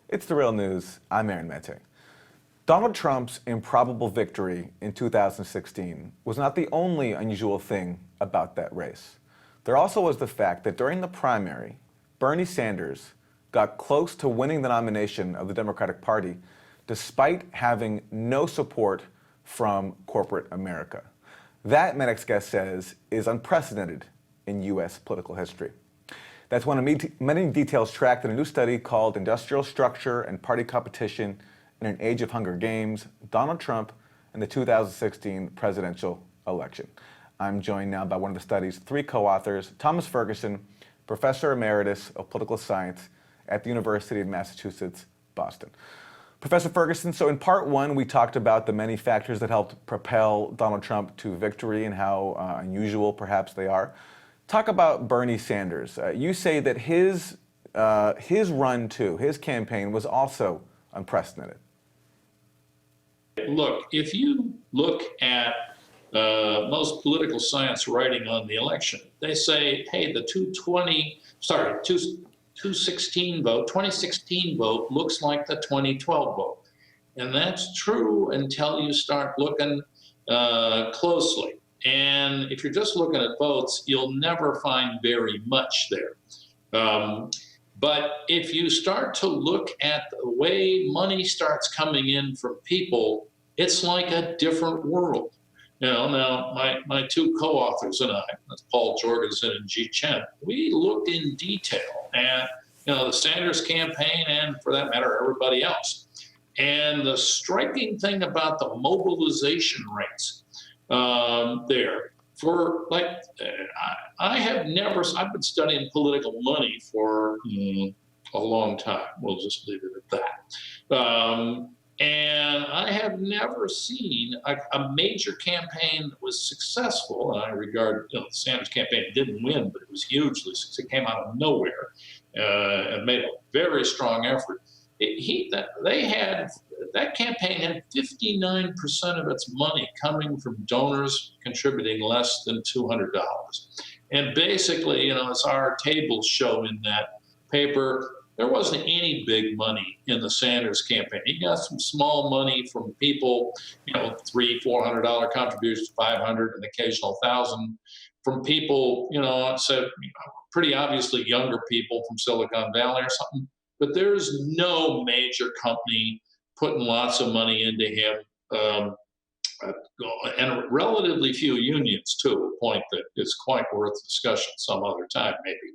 It's The Real News. I'm Aaron Mete. Donald Trump's improbable victory in 2016 was not the only unusual thing about that race. There also was the fact that during the primary, Bernie Sanders got close to winning the nomination of the Democratic Party despite having no support from corporate America. That, my next guest says, is unprecedented in U.S. political history. That's one of many details tracked in a new study called Industrial Structure and Party Competition in an Age of Hunger Games, Donald Trump and the 2016 presidential election. I'm joined now by one of the study's three co-authors, Thomas Ferguson, Professor Emeritus of Political Science at the University of Massachusetts, Boston. Professor Ferguson, so in part one, we talked about the many factors that helped propel Donald Trump to victory and how unusual perhaps they are. Talk about Bernie Sanders. You say that his run too, his campaign was also unprecedented. Look, if you look at most political science writing on the election, they say, hey, the 2016 vote looks like the 2012 vote. And that's true until you start looking closely. And if you're just looking at votes, you'll never find very much there. But if you start to look at the way money starts coming in from people, it's like a different world. You know, now my two co-authors and I, that's Paul Jorgensen and Ji Chen, we looked in detail at the Sanders campaign and, for that matter, everybody else. And the striking thing about the mobilization rates there for I've been studying political money for a long time. We'll just leave it at that. And I have never seen a major campaign that was successful. And I regard the Sanders campaign didn't win, but it was hugely successful. It came out of nowhere and made a very strong effort. That campaign had 59% of its money coming from donors contributing less than $200. And basically, as our tables show in that paper, there wasn't any big money in the Sanders campaign. He got some small money from people, $300, $400 contributions, $500, an occasional $1,000 from people, pretty obviously younger people from Silicon Valley or something. But there's no major company putting lots of money into him, and relatively few unions too, a point that is quite worth discussion some other time maybe.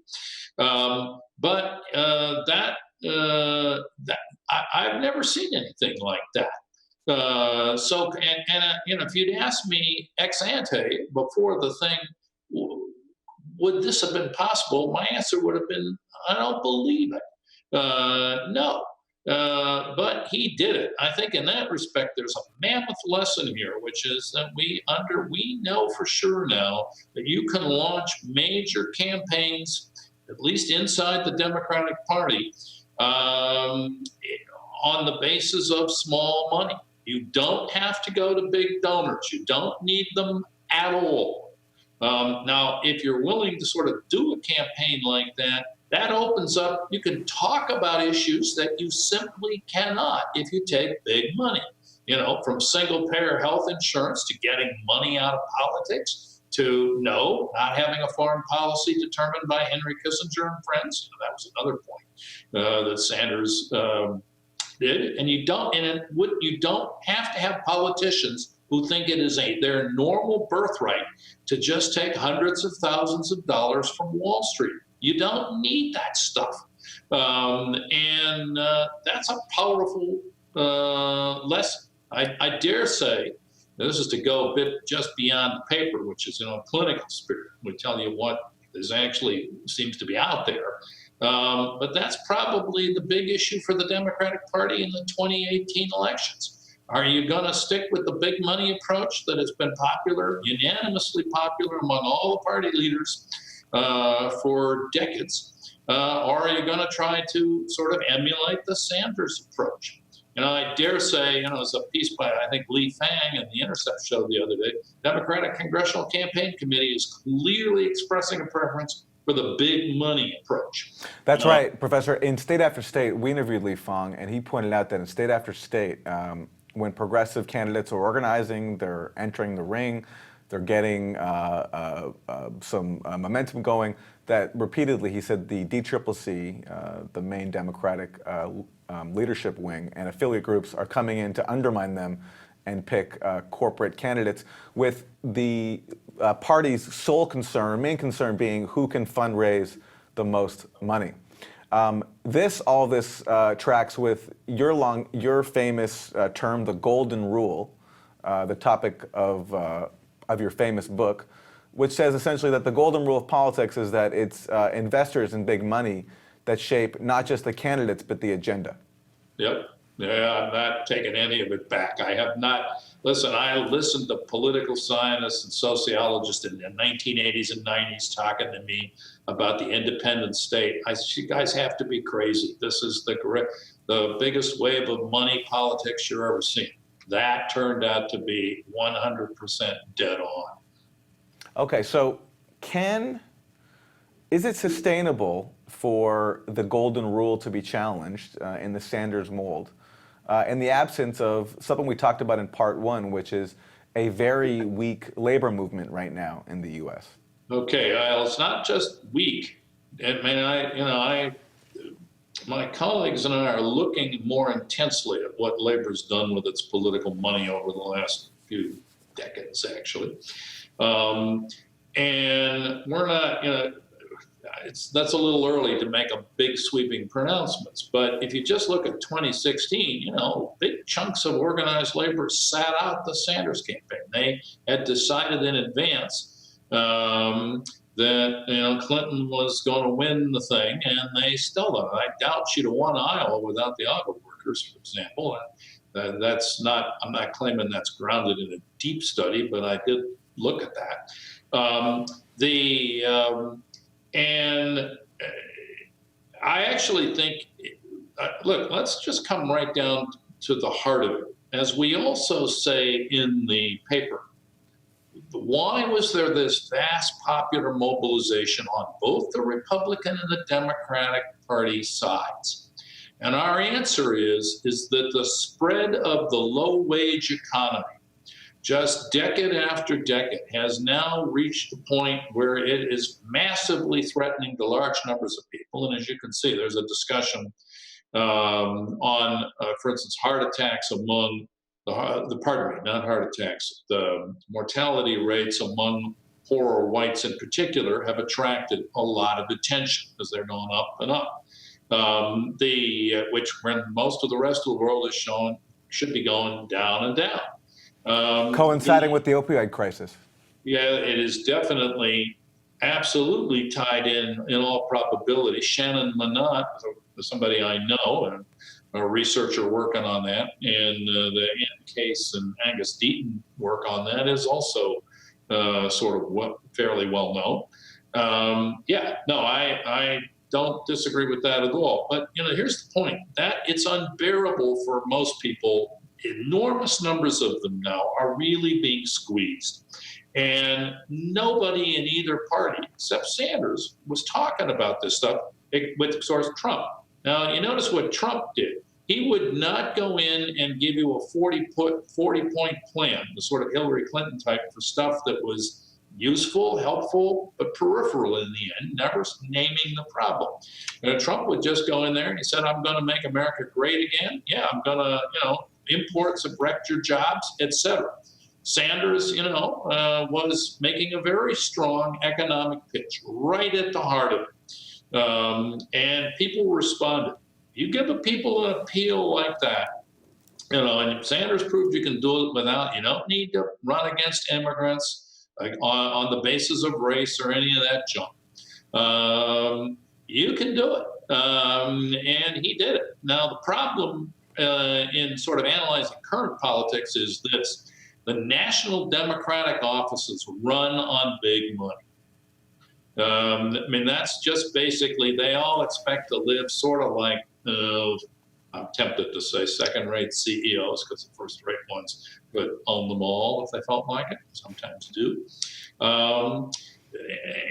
I've never seen anything like that. If you'd asked me ex ante before the thing, would this have been possible? My answer would have been, I don't believe it. No. But he did it. I think in that respect, there's a mammoth lesson here, which is that we know for sure now that you can launch major campaigns, at least inside the Democratic Party, on the basis of small money. You don't have to go to big donors. You don't need them at all. Now, if you're willing to sort of do a campaign like that, that opens up, you can talk about issues that you simply cannot if you take big money, from single payer health insurance to getting money out of politics to not having a foreign policy determined by Henry Kissinger and friends. That was another point that Sanders did. And you don't have to have politicians who think it is their normal birthright to just take hundreds of thousands of dollars from Wall Street. You don't need that stuff. That's a powerful lesson. I dare say, this is to go a bit just beyond the paper, which is clinical spirit. We tell you what is actually seems to be out there. But that's probably the big issue for the Democratic Party in the 2018 elections. Are you going to stick with the big money approach that has been unanimously popular among all the party leaders for decades, or are you going to try to sort of emulate the Sanders approach? I dare say, there's a piece by, I think, Lee Fang in the Intercept show the other day, Democratic Congressional Campaign Committee is clearly expressing a preference for the big money approach. That's right, Professor. In state after state, we interviewed Li Fang, and he pointed out that in state after state, when progressive candidates are organizing, they're entering the ring, they're getting some momentum going, that repeatedly, he said, the DCCC, the main Democratic leadership wing and affiliate groups are coming in to undermine them and pick corporate candidates, with the party's sole concern, main concern being who can fundraise the most money. All this tracks with your famous term, the golden rule, the topic of your famous book, which says essentially that the golden rule of politics is that it's investors and big money that shape not just the candidates but the agenda. Yep. Yeah, I'm not taking any of it back. I have not. Listen, I listened to political scientists and sociologists in the 1980s and 90s talking to me about the independent state. You guys have to be crazy. This is the biggest wave of money politics you're ever seen. That turned out to be 100% dead on. Okay, so is it sustainable for the golden rule to be challenged in the Sanders mold in the absence of something we talked about in part one, which is a very weak labor movement right now in the U.S.? Okay, well, it's not just weak. I mean, my colleagues and I are looking more intensely at what labor's done with its political money over the last few decades, actually. And we're not, that's a little early to make a big sweeping pronouncements. But if you just look at 2016, big chunks of organized labor sat out the Sanders campaign. They had decided in advance that Clinton was going to win the thing, and they still don't. I doubt she'd have won Iowa without the auto workers, for example. And I'm not claiming that's grounded in a deep study, but I did look at that. And I actually think, look, let's just come right down to the heart of it. As we also say in the paper, why was there this vast popular mobilization on both the Republican and the Democratic Party sides? And our answer is that the spread of the low-wage economy, just decade after decade, has now reached a point where it is massively threatening to large numbers of people. And as you can see, there's a discussion on, for instance, heart attacks among the mortality rates among poorer whites in particular have attracted a lot of attention because they're going up and up. Which when most of the rest of the world is shown should be going down and down. Coinciding with the opioid crisis. Yeah, it is definitely absolutely tied in all probability. Shannon Manott, somebody I know, and a researcher working on that, and the Ann Case and Angus Deaton work on that is also sort of fairly well known. I don't disagree with that at all. But here's the point: that it's unbearable for most people. Enormous numbers of them now are really being squeezed. And nobody in either party, except Sanders, was talking about this stuff with, of course, Trump. Now, you notice what Trump did. He would not go in and give you a 40-point plan, the sort of Hillary Clinton type, for stuff that was useful, helpful, but peripheral in the end, never naming the problem. Trump would just go in there and he said, I'm going to make America great again. Yeah, I'm going to, imports have wrecked your jobs, etc. Sanders, was making a very strong economic pitch right at the heart of it. And people responded. You give the people an appeal like that, and Sanders proved you can do it without, you don't need to run against immigrants on the basis of race or any of that junk. You can do it. And he did it. Now, the problem in sort of analyzing current politics is this: the national Democratic offices run on big money. That's just basically, they all expect to live sort of like, I'm tempted to say second-rate CEOs, because the first-rate ones could own them all if they felt like it, sometimes do.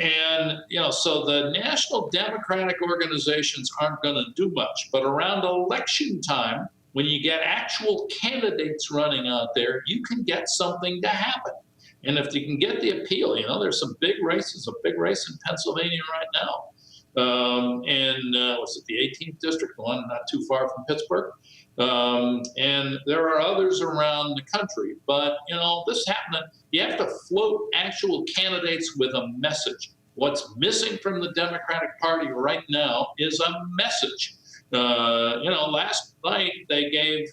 And so the national Democratic organizations aren't going to do much. But around election time, when you get actual candidates running out there, you can get something to happen. And if you can get the appeal, there's some big races, a big race in Pennsylvania right now. And was it the 18th district, the one not too far from Pittsburgh? And there are others around the country. But, this happening, you have to float actual candidates with a message. What's missing from the Democratic Party right now is a message. Last night they gave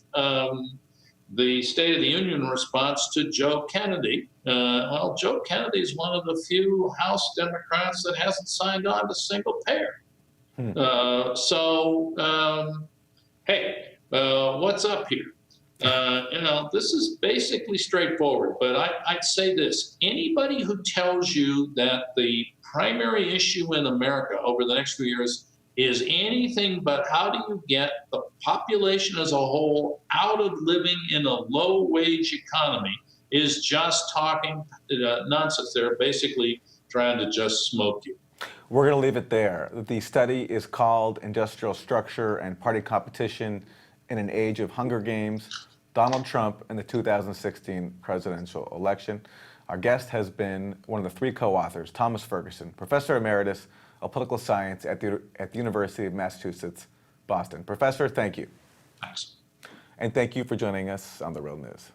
the State of the Union response to Joe Kennedy. Well, Joe Kennedy is one of the few House Democrats that hasn't signed on to single payer. Hey, what's up here? This is basically straightforward, but I'd say this. Anybody who tells you that the primary issue in America over the next few years is anything but how do you get the population as a whole out of living in a low-wage economy is just talking nonsense. They're basically trying to just smoke you. We're going to leave it there. The study is called Industrial Structure and Party Competition in an Age of Hunger Games, Donald Trump and the 2016 presidential election. Our guest has been one of the three co-authors, Thomas Ferguson, Professor Emeritus of Political Science at the University of Massachusetts, Boston. Professor, thank you. Thanks. And thank you for joining us on The Real News.